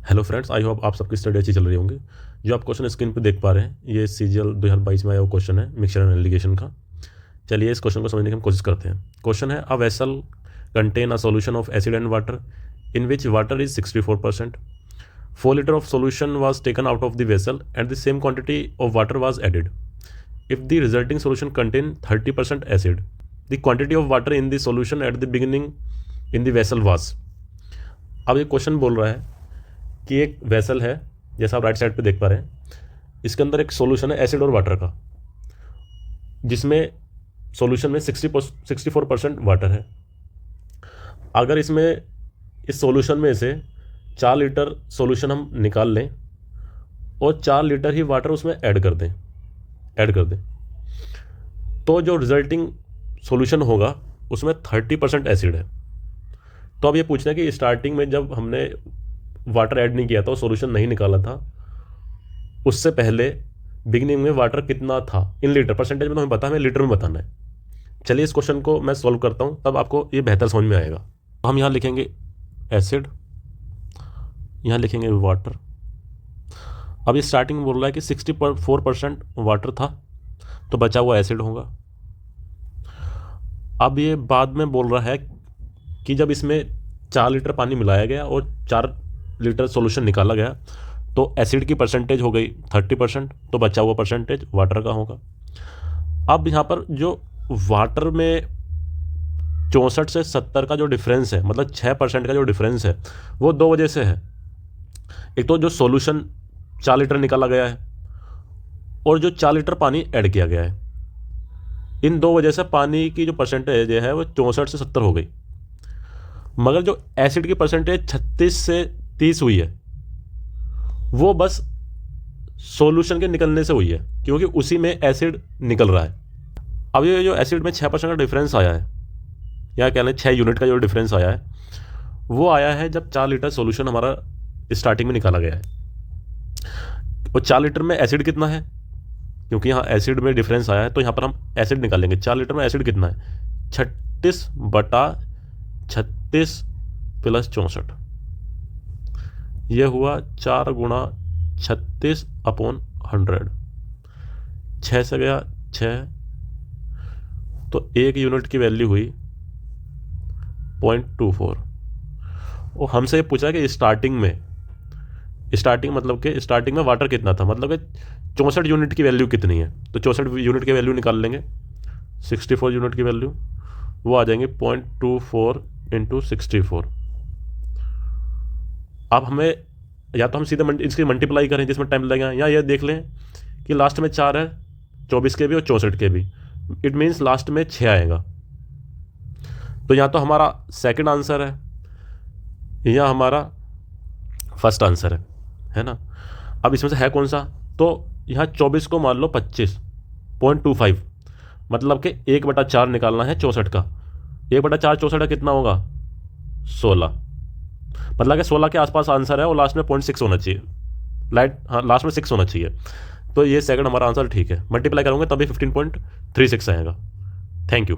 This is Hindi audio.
हेलो फ्रेंड्स, आई होप आप सबकी स्टडी अच्छी चल रही होंगी। जो आप क्वेश्चन स्क्रीन पे देख पा रहे हैं ये CGL 2022 में आया हुआ क्वेश्चन है मिक्सचर एंड एलिगेशन का। चलिए इस क्वेश्चन को समझने की हम कोशिश करते हैं। क्वेश्चन है a vessel contain a solution of acid and water in which water is 64%। 4 litre of solution was taken out of the vessel and the same quantity of water was added. If the resulting solution contained 30% acid, the quantity of water in the solution at the beginning in the vessel was। अब ये क्वेश्चन बोल रहा है कि एक वेसल है, जैसा आप राइट साइड पे देख पा रहे हैं, इसके अंदर एक सॉल्यूशन है एसिड और वाटर का, जिसमें सॉल्यूशन में 64% वाटर है। अगर इसमें इस सॉल्यूशन में से 4 लीटर सॉल्यूशन हम निकाल लें और 4 लीटर ही वाटर उसमें ऐड कर दें तो जो रिजल्टिंग सॉल्यूशन होगा उसमें 30% एसिड है। तो अब ये पूछना है कि स्टार्टिंग में जब हमने वाटर ऐड नहीं किया था और सॉल्यूशन नहीं निकाला था, उससे पहले बिगिनिंग में वाटर कितना था इन लीटर। परसेंटेज में तो हमें पता है, हमें लीटर में बताना है। चलिए इस क्वेश्चन को मैं सॉल्व करता हूँ, तब आपको ये बेहतर समझ में आएगा। तो हम यहाँ लिखेंगे एसिड, यहाँ लिखेंगे वाटर। अब ये स्टार्टिंग में बोल रहा है कि 64% वाटर था, तो बचा हुआ एसिड होगा। अब ये बाद में बोल रहा है कि जब इसमें 4 लीटर पानी मिलाया गया और 4 लीटर सॉल्यूशन निकाला गया तो एसिड की परसेंटेज हो गई 30%, तो बचा हुआ परसेंटेज वाटर का होगा। अब यहाँ पर जो वाटर में 64 से 70 का जो डिफरेंस है, मतलब 6% का जो डिफरेंस है, वो 2 वजह से है। एक तो जो सॉल्यूशन 4 लीटर निकाला गया है और जो 4 लीटर पानी ऐड किया गया है, इन 2 वजह से पानी की जो परसेंटेज है वो 64 से 70 हो गई। मगर जो एसिड की परसेंटेज 36 से 30 हुई है, वो बस सॉल्यूशन के निकलने से हुई है, क्योंकि उसी में एसिड निकल रहा है। अब ये जो एसिड में 6% का डिफरेंस आया है, या कह लें 6 यूनिट का जो डिफरेंस आया है, वो आया है जब 4 लीटर सॉल्यूशन हमारा स्टार्टिंग में निकाला गया है। और 4 लीटर में एसिड कितना है, क्योंकि यहाँ एसिड में डिफरेंस आया है, तो यहाँ पर हम एसिड निकालेंगे। 4 लीटर में एसिड कितना है, 36/36 + 64। यह हुआ 4 × 36/100। 6 से गया 6, तो 1 यूनिट की वैल्यू हुई 0.24। और हमसे ये पूछा कि स्टार्टिंग मतलब कि स्टार्टिंग में वाटर कितना था, मतलब कि 64 यूनिट की वैल्यू कितनी है। तो 64 यूनिट की वैल्यू निकाल लेंगे। 64 यूनिट की वैल्यू वो आ जाएंगे 0.24 × 64। अब हमें या तो हम सीधे इसकी मल्टीप्लाई करें जिसमें टाइम लगेगा, या ये देख लें कि लास्ट में 4 है, 24 के भी और 64 के भी। इट मीन्स लास्ट में 6 आएगा। तो यहाँ तो हमारा सेकंड आंसर है, यहाँ हमारा फर्स्ट आंसर है ना। अब इसमें से है कौन सा, तो यहाँ 24 को मान लो 25.25, मतलब कि 1/4 निकालना है 64 का। 1/4 64 का कितना होगा, 16। मतलब कि 16 के आसपास आंसर है और लास्ट में 0.6 होना चाहिए। लास्ट में 6 होना चाहिए। तो ये सेकंड हमारा आंसर ठीक है। मल्टीप्लाई करोगे तभी 15.36 आएगा। Thank you.